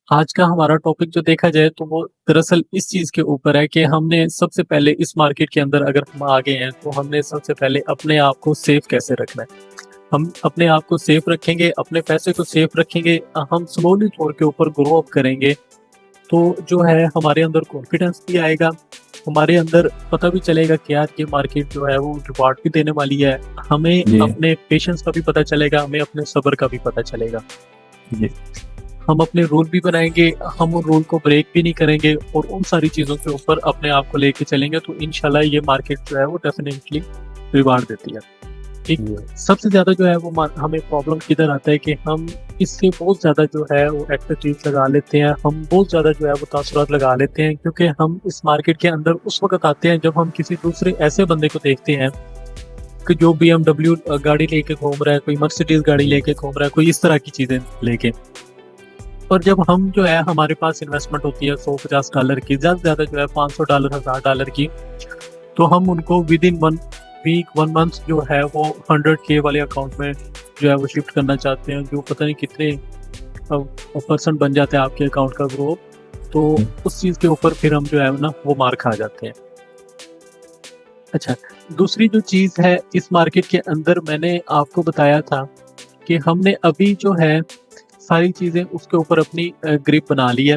आज का हमारा टॉपिक जो देखा जाए तो वो दरअसल इस चीज़ के ऊपर है कि हमने सबसे पहले इस मार्केट के अंदर अगर हम आ गए हैं तो हमने सबसे पहले अपने आप को सेफ कैसे रखना है। हम अपने आप को सेफ रखेंगे, अपने पैसे को सेफ रखेंगे, हम स्लोली तौर के ऊपर ग्रो अप करेंगे, तो जो है हमारे अंदर कॉन्फिडेंस भी आएगा, हमारे अंदर पता भी चलेगा कि यार ये मार्केट जो है वो रिवॉर्ड भी देने वाली है। हमें जी, अपने पेशेंस का भी पता चलेगा, हमें अपने सब्र का भी पता चलेगा। जी, हम अपने रूल भी बनाएँगे, हम उन रूल को ब्रेक भी नहीं करेंगे और उन सारी चीज़ों के ऊपर अपने आप को लेके चलेंगे तो इंशाल्लाह ये मार्केट जो है वो डेफ़िनेटली रिवार्ड देती है। ठीक, जी, सबसे ज़्यादा जो है वो हमें प्रॉब्लम किधर आता है कि हम इससे बहुत ज़्यादा जो है वो एक्सपर्टीज़ लगा लेते हैं, हम बहुत ज़्यादा जो है वो तासुरात लगा लेते हैं क्योंकि हम इस मार्केट के अंदर उस वक़्त आते हैं जब हम किसी दूसरे ऐसे बंदे को देखते हैं कि जो बीएमडब्ल्यू गाड़ी लेके घूम रहा है, कोई मर्सिडीज़ गाड़ी लेके घूम रहा है, कोई इस तरह की चीज़ें लेके। और जब हम जो है हमारे पास इन्वेस्टमेंट होती है $100-50 की, ज़्यादा से ज़्यादा जो है $500 $1000 की, तो हम उनको विद इन 1 वीक 1 मंथ जो है वो 100K वाले अकाउंट में जो है वो शिफ्ट करना चाहते हैं, जो पता नहीं कितने परसेंट बन जाता है आपके अकाउंट का ग्रो। तो हुँ, उस चीज़ के ऊपर फिर हम जो है ना वो मार खा जाते हैं। अच्छा, दूसरी जो चीज़ है इस मार्केट के अंदर मैंने आपको बताया था कि हमने अभी जो है सारी चीज़ें उसके ऊपर अपनी ग्रिप बना ली है।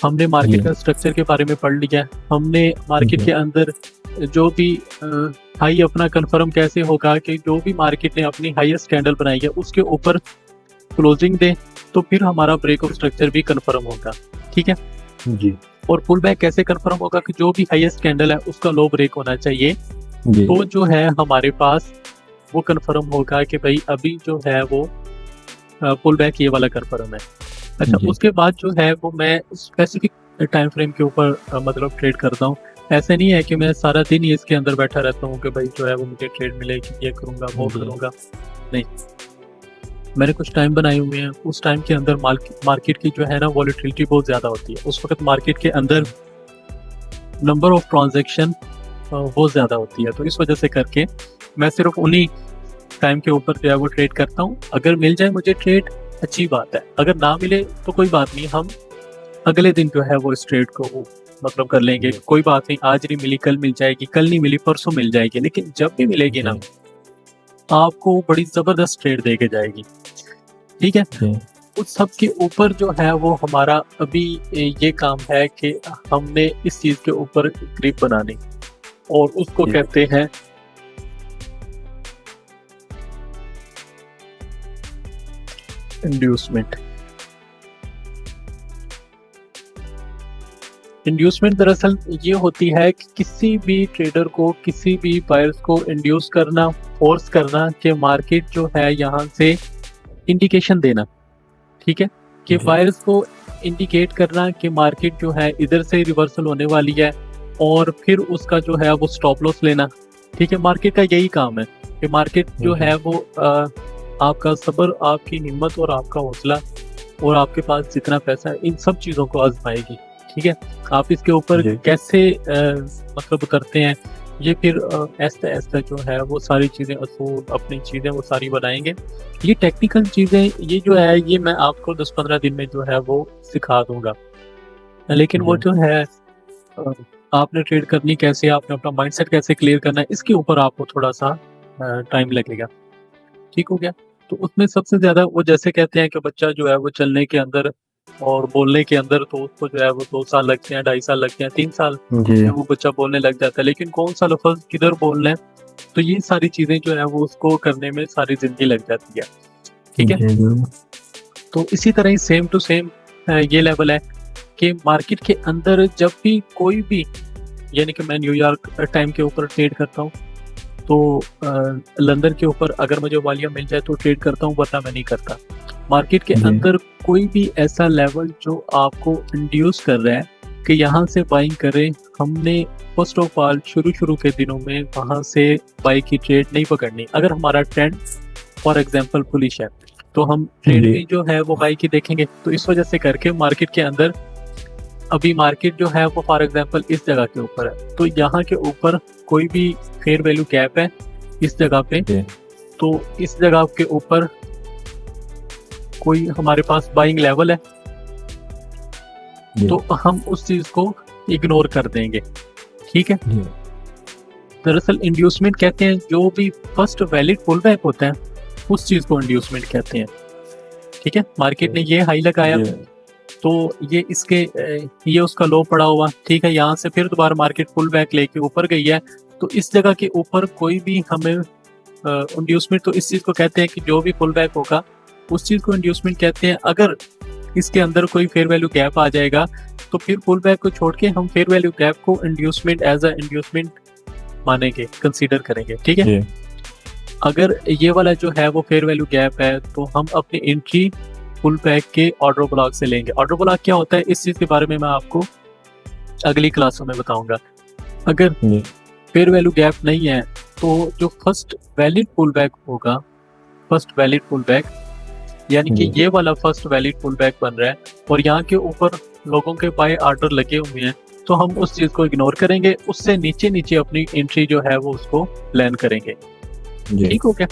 हमने जी, मार्केट का स्ट्रक्चर के बारे में पढ़ लिया है। हमने मार्केट जी, के अंदर जो भी हाई अपना कन्फर्म कैसे होगा कि जो भी मार्केट ने अपनी हाईएस्ट कैंडल बनाई है उसके ऊपर क्लोजिंग दे, तो फिर हमारा ब्रेक ऑफ स्ट्रक्चर भी कन्फर्म होगा। ठीक है? जी, और पुल बैक कैसे कन्फर्म होगा कि जो भी हाईएस्ट कैंडल है उसका लो ब्रेक होना चाहिए। जी, तो जो है हमारे पास वो कन्फर्म होगा कि भई अभी जो है वो पुल बैक ये वाला कन्फर्म है। अच्छा, जी, उसके बाद जो है वो मैं स्पेसिफिक टाइम फ्रेम के ऊपर मतलब ट्रेड करता हूँ। ऐसा नहीं है कि मैं सारा दिन ही इसके अंदर बैठा रहता हूँ कि भाई जो है वो मुझे ट्रेड मिलेगी, ये करूँगा, वो जी, करूँगा। नहीं, मैंने कुछ टाइम बनाए हुए हैं, उस टाइम के अंदर मार्केट की जो है ना वॉलेटिलिटी बहुत ज़्यादा होती है। उस वक़्त मार्केट के अंदर नंबर ऑफ ट्रांज़ैक्शन बहुत ज़्यादा होती है। तो इस वज़ह से करके मैं सिर्फ़ उन्हीं टाइम के ऊपर जो है वो ट्रेड करता हूँ। अगर मिल जाए मुझे ट्रेड अच्छी बात है, अगर ना मिले तो कोई बात नहीं, हम अगले दिन जो है वो इस ट्रेड को मतलब कर लेंगे। जी, कोई बात नहीं, आज नहीं मिली कल मिल जाएगी, कल नहीं मिली परसों मिल जाएगी, लेकिन जब भी मिलेगी ना जी, आपको बड़ी ज़बरदस्त ट्रेड दे के जाएगी। ठीक है? जी, उस सब के ऊपर जो है वो हमारा अभी ये काम है कि हमने इस चीज़ के ऊपर ग्रिप बनानी और उसको जी, कहते हैं इंड्यूसमेंट। इंड्यूसमेंट दरअसल ये होती है कि किसी भी ट्रेडर को, किसी भी बायर्स को इंड्यूस करना, फोर्स करना कि मार्केट जो है यहाँ से इंडिकेशन देना, ठीक है? कि जी, बायर्स को इंडिकेट करना कि मार्केट जो है इधर से रिवर्सल होने वाली है और फिर उसका जो है वो स्टॉप लॉस लेना, ठीक है? मार्केट का यही काम है कि मार्केट जो जी, है वो आपका सब्र, आपकी हिम्मत और आपका हौसला और आपके पास जितना पैसा है, इन सब चीज़ों को आज़माएगी, ठीक है? आप इसके ऊपर जी, कैसे मतलब उतरते हैं, ये फिर आहिस्ता-आहिस्ता जो है वो सारी चीज़ें असूल, अपनी चीज़ें वो सारी बनाएँगे। ये टेक्निकल चीज़ें ये जो है ये मैं आपको 10-15 दिन में जो है वो सिखा दूँगा। लेकिन वो जी, जो है अ, आपने ट्रेड करनी कैसे, आपने अपना माइंडसेट कैसे क्लियर करना है, इसके ऊपर आपको थोड़ा-सा टाइम लगेगा। ठीक हो गया? तो उसमें सबसे ज़्यादा वो जैसे कहते हैं कि बच्चा जो है वो चलने के अंदर और बोलने के अंदर तो उसको जो है वो 2 साल लगते हैं, 2.5 साल लगते हैं, 3 साल जी, में वो बच्चा बोलने लग जाता है। लेकिन कौन-सा लफ़्ज़ किधर बोलना है, तो ये सारी चीज़ें जो है वो उसको करने में सारी ज़िंदगी लग जाती है। ठीक है? जी, ज़रूर। तो इसी तरह ही सेम टू सेम ये लेवल है कि मार्केट के अंदर जब भी कोई भी यानी कि मैं न्यूयॉर्क टाइम के ऊपर ट्रेड करता हूँ, तो लंदन के ऊपर अगर मुझे वालिया मिल जाए तो ट्रेड करता हूँ वरना मैं नहीं करता। मार्केट के जी, अंदर कोई भी ऐसा लेवल जो आपको इंड्यूस कर रहा है कि यहाँ से बाइंग करें, हमने फर्स्ट ऑफ ऑल शुरू-शुरू के दिनों में वहाँ से बाई की ट्रेड नहीं पकड़नी। अगर हमारा ट्रेंड फॉर एग्ज़ाम्पल बुलिश है, तो हम ट्रेड जी, भी जो है वो बाई की देखेंगे। तो इस वजह से करके मार्केट के अंदर अभी मार्केट जो है वो फॉर एग्ज़ाम्पल इस जगह के ऊपर है, तो यहाँ के ऊपर कोई भी फेयर वैल्यू गैप है इस जगह पे, जी, तो इस जगह के ऊपर कोई हमारे पास बाइंग लेवल है, जी, तो हम उस चीज को इग्नोर कर देंगे। ठीक है, जी, दरअसल इंड्यूसमेंट कहते हैं जो भी फर्स्ट वैलिड पुल बैक होता है उस चीज को इंड्यूसमेंट कहते हैं। ठीक है, मार्केट ने ये हाई लगाया जी, तो ये इसके ये उसका लो पड़ा हुआ। ठीक है, यहाँ से फिर दोबारा मार्केट पुल बैक लेके ऊपर गई है, तो इस जगह के ऊपर कोई भी हमें इंड्यूसमेंट, तो इस चीज को कहते हैं कि जो भी पुल बैक होगा उस चीज को इंड्यूसमेंट कहते हैं। अगर इसके अंदर कोई फेयर वैल्यू गैप आ जाएगा तो फिर पुल बैक को छोड़ के हम फेयर वैल्यू गैप को इंड्यूसमेंट एज अ इंड्यूसमेंट मानेंगे, कंसीडर करेंगे। ठीक है, जी, अगर ये वाला जो है वो फेयर वैल्यू गैप है तो हम अपनी एंट्री पुल बैक के ऑर्डर ब्लॉक से लेंगे। ऑर्डर ब्लॉक क्या होता है, इस चीज के बारे में मैं आपको अगली क्लासों में बताऊंगा। अगर जी, फेयर वैल्यू गैप नहीं है तो जो फर्स्ट वैलिड पुल बैक होगा, फर्स्ट वैलिड पुल बैक यानी कि जी, ये वाला फर्स्ट वैलिड पुल बैक बन रहा है और यहाँ के ऊपर लोगों के बाय ऑर्डर लगे हुए हैं, तो हम उस चीज को इग्नोर करेंगे, उससे नीचे नीचे अपनी एंट्री जो है वो उसको प्लान करेंगे। जी, ठीक हो गया,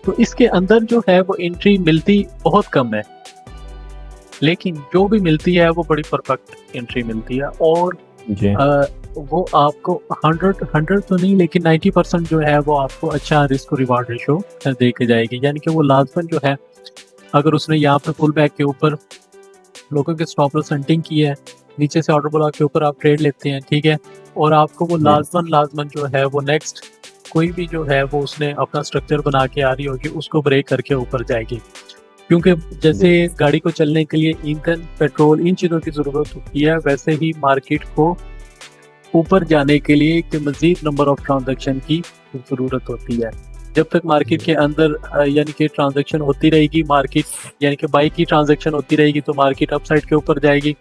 तो इसके अंदर जो है वो एंट्री मिलती बहुत कम है, लेकिन जो भी मिलती है वो बड़ी परफेक्ट एंट्री मिलती है और जी, वो आपको 100 तो नहीं लेकिन 90% जो है वो आपको अच्छा रिस्क रिवार्ड रेशो दे के जाएगी। यानी कि वो लाजमन जो है, अगर उसने यहाँ पे पुल बैक के ऊपर लोगों के स्टॉप लॉस हंटिंग की है, नीचे से ऑर्डर ब्लॉक के ऊपर आप ट्रेड लेते हैं, ठीक है, और आपको वो लाजमन जो है वो नेक्स्ट कोई भी जो है वो उसने अपना स्ट्रक्चर बना के आ रही होगी उसको ब्रेक करके ऊपर जाएगी। क्योंकि जैसे गाड़ी को चलने के लिए ईंधन, पेट्रोल, इन चीज़ों की ज़रूरत होती है, वैसे ही मार्केट को ऊपर जाने के लिए एक मज़ीद नंबर ऑफ ट्रांजैक्शन की ज़रूरत होती है। जब तक मार्केट के अंदर यानी कि ट्रांजैक्शन होती रहेगी, मार्केट यानी कि बाई की ट्रांजैक्शन होती रहेगी तो मार्केट अपसाइड के ऊपर जाएगी।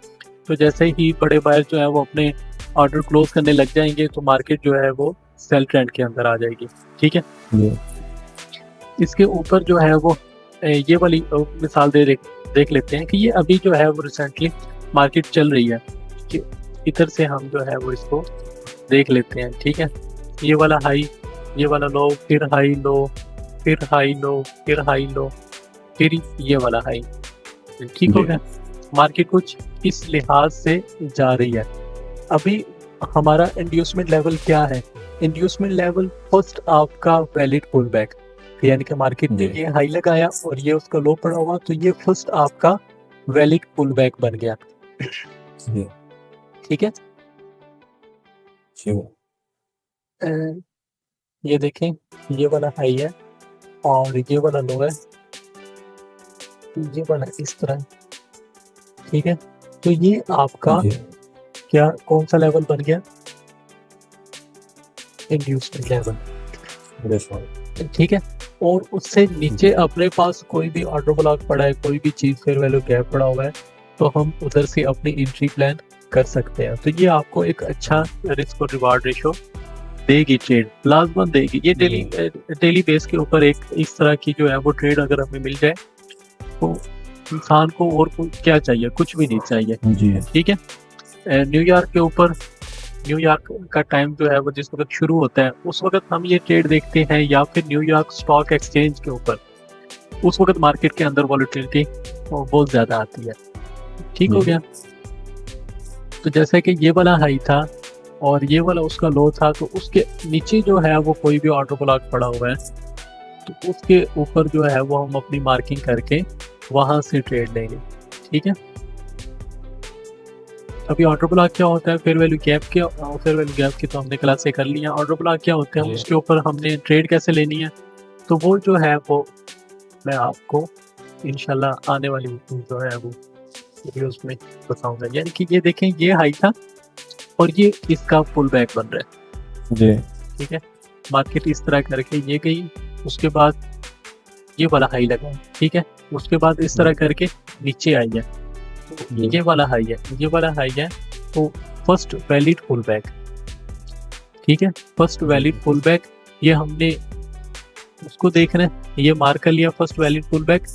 तो जैसे ही बड़े बायर जो है वो अपने ऑर्डर क्लोज करने लग जाएंगे तो मार्केट जो है वो सेल ट्रेंड के अंदर आ जाएगी। ठीक है, जी, इसके ऊपर जो है वो ये वाली मिसाल देख लेते हैं कि ये अभी जो है वो रिसेंटली मार्केट चल रही है कि इधर से हम जो है वो इसको देख लेते हैं। ठीक है, ये वाला हाई, ये वाला लो, फिर हाई लो, फिर हाई लो, फिर हाई लो, फिर ये वाला हाई। ठीक हो जी, गया, मार्केट कुछ इस लिहाज से जा रही है। अभी हमारा इंड्यूसमेंट लेवल क्या है, इंड्यूसमेंट लेवल फर्स्ट आपका वैलिड पुल बैक, यानी कि मार्केट ने जी, ये हाई लगाया और ये उसका लो पड़ा हुआ, तो ये फर्स्ट आपका वैलिड पुल बैक बन गया। जी, ठीक है, जी, अ, ये देखें, ये वाला हाई है और ये वाला लो है, ये वाला इस तरह। ठीक है, तो ये आपका जी, क्या कौन सा लेवल बन गया, इंड्यूसमेंट लेवल। जी, ठीक है, और उससे नीचे अपने पास कोई भी ऑर्डर ब्लॉक पड़ा है, कोई भी चीज फेयर वैल्यू गैप पड़ा हुआ है, तो हम उधर से अपनी एंट्री प्लान कर सकते हैं। तो ये आपको एक अच्छा रिस्क और रिवार्ड रेशो देगी, ट्रेड लाजमन देगी। ये डेली बेस के ऊपर एक इस तरह की जो है वो ट्रेड अगर हमें मिल जाए तो इंसान को और क्या चाहिए, कुछ भी नहीं चाहिए। जी, ठीक है, न्यूयॉर्क के ऊपर, न्यूयॉर्क का टाइम जो है वो जिस वक्त शुरू होता है उस वक्त हम ये ट्रेड देखते हैं, या फिर न्यूयॉर्क स्टॉक एक्सचेंज के ऊपर, उस वक्त मार्केट के अंदर वॉलेटिलिटी बहुत ज़्यादा आती है। ठीक हो जी, गया, तो जैसे कि ये वाला हाई था और ये वाला उसका लो था, तो उसके नीचे जो है वो कोई भी ऑर्डर ब्लॉक पड़ा हुआ है तो उसके ऊपर जो है वो हम अपनी मार्किंग करके वहाँ से ट्रेड लेंगे। ठीक है, अभी ऑर्डर ब्लॉक क्या होता है, फेयर वैल्यू गैप क्या, फेयर वैल्यू गैप की तो हमने क्लासें कर ली हैं। ऑर्डर ब्लॉक क्या होते हैं, जी, उसके ऊपर हमने ट्रेड कैसे लेनी है, तो वो जो है वो मैं आपको इंशाल्लाह आने वाली जो है वो वीडियोस में बताऊंगा। यानी कि ये देखें, ये हाई था और ये इसका पुल बैक बन रहा है। जी, ठीक है, मार्केट इस तरह करके ये गई, उसके बाद ये वाला हाई लगा। ठीक है, उसके बाद इस तरह करके नीचे आई है, तो ये वाला हाई है, ये वाला हाई है, तो फर्स्ट वैलिड पुल बैक। ठीक है, फर्स्ट वैलिड पुल बैक, ये हमने उसको देखना है, ये मार्क कर लिया फर्स्ट वैलिड पुल बैक।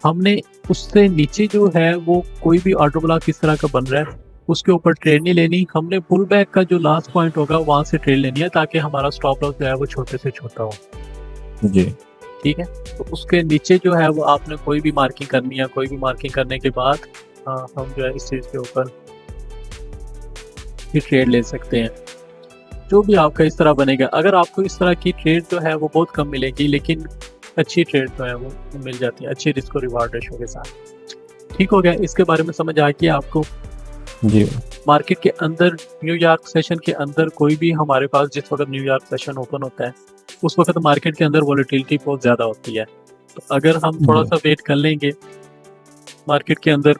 हमने उससे नीचे जो है वो कोई भी ऑर्डर ब्लॉक किस तरह का बन रहा है उसके ऊपर ट्रेड नहीं लेनी, हमने पुल बैक का जो लास्ट पॉइंट होगा वहां से ट्रेड लेनी है, ताकि हमारा स्टॉप लॉस जो है वो छोटे से छोटा हो। जी, ठीक है, तो उसके नीचे जो है वो आपने कोई भी मार्किंग करनी है, कोई भी मार्किंग करने के बाद हम जो है इस चीज़ के ऊपर की ट्रेड ले सकते हैं। जो भी आपका इस तरह बनेगा, अगर आपको इस तरह की ट्रेड जो है वो बहुत कम मिलेगी, लेकिन अच्छी ट्रेड जो है वो मिल जाती है, अच्छी रिस्क और रिवार्ड रेशो के साथ। ठीक हो गया, इसके बारे में समझ आ गई आपको। जी मार्केट के अंदर न्यूयॉर्क सेशन के अंदर कोई भी हमारे पास जिस वक्त न्यूयॉर्क सेशन ओपन होता है उस वक्त मार्केट के अंदर वॉलेटिलिटी बहुत ज़्यादा होती है। तो अगर हम थोड़ा जी सा वेट कर लेंगे, मार्केट के अंदर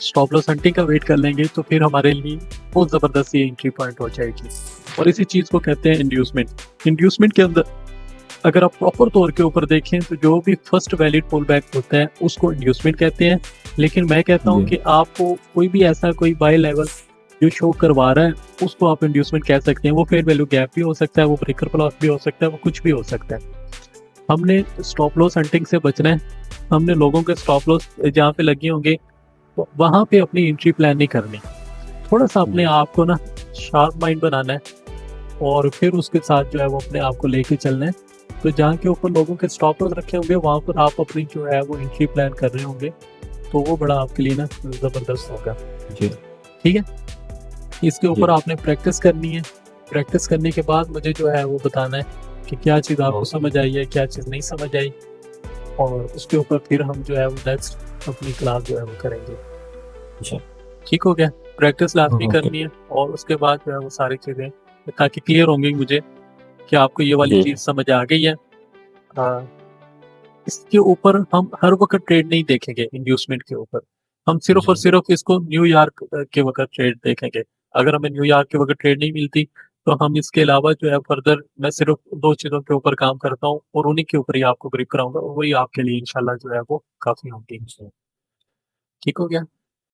स्टॉप लॉस हंटिंग का वेट कर लेंगे, तो फिर हमारे लिए बहुत ज़बरदस्त ये एंट्री पॉइंट हो जाएगी। और इसी चीज़ को कहते हैं इंड्यूसमेंट। इंड्यूसमेंट के अंदर अगर आप प्रॉपर तौर के ऊपर देखें तो जो भी फर्स्ट वैलिड पुल बैक होता है उसको इंड्यूसमेंट कहते हैं। लेकिन मैं कहता हूँ जी। कि आपको कोई भी ऐसा कोई बाय लेवल जो शो करवा रहा है उसको आप इंड्यूसमेंट कह सकते हैं। वो फेयर वैल्यू गैप भी हो सकता है, वो ब्रेकर प्लॉट भी हो सकता है, वो कुछ भी हो सकता है। हमने स्टॉप लॉस हंटिंग से बचना है। हमने लोगों के स्टॉप लॉस जहाँ पे लगे होंगे तो वहाँ पे अपनी एंट्री प्लान नहीं करनी। थोड़ा सा अपने आप को ना शार्प माइंड बनाना है और फिर उसके साथ जो है वो अपने आप को लेके चलना है। तो जहाँ के ऊपर लोगों के स्टॉप लॉस रखे होंगे वहाँ पर आप अपनी जो है वो एंट्री प्लान कर रहे होंगे, तो वो बड़ा आपके लिए ना ज़बरदस्त होगा। जी ठीक है, इसके ऊपर जी। आपने प्रैक्टिस करनी है। प्रैक्टिस करने के बाद मुझे जो है वो बताना है कि क्या चीज़ आपको समझ आई है, क्या चीज़ नहीं समझ आई, और उसके ऊपर फिर हम जो है वो नेक्स्ट अपनी क्लास जो है वो करेंगे। अच्छा। ठीक हो गया, प्रैक्टिस लाजमी ओके। करनी है और उसके बाद जो है वो सारी चीज़ें ताकि क्लियर होंगी मुझे कि आपको ये वाली जी चीज़ समझ आ गई है। हाँ, इसके ऊपर हम हर वक्त ट्रेड नहीं देखेंगे। इंड्यूसमेंट के ऊपर हम सिर्फ और जी सिर्फ इसको न्यूयॉर्क के वक्त ट्रेड देखेंगे। अगर हमें न्यूयॉर्क के वक्त ट्रेड नहीं मिलती तो हम इसके अलावा जो है फर्दर मैं सिर्फ 2 चीज़ों के ऊपर काम करता हूँ और उन्हीं के ऊपर ही आपको ब्रीफ कराऊंगा और वही आपके लिए इंशाल्लाह जो है वो काफ़ी होंगी। जी। ठीक हो गया?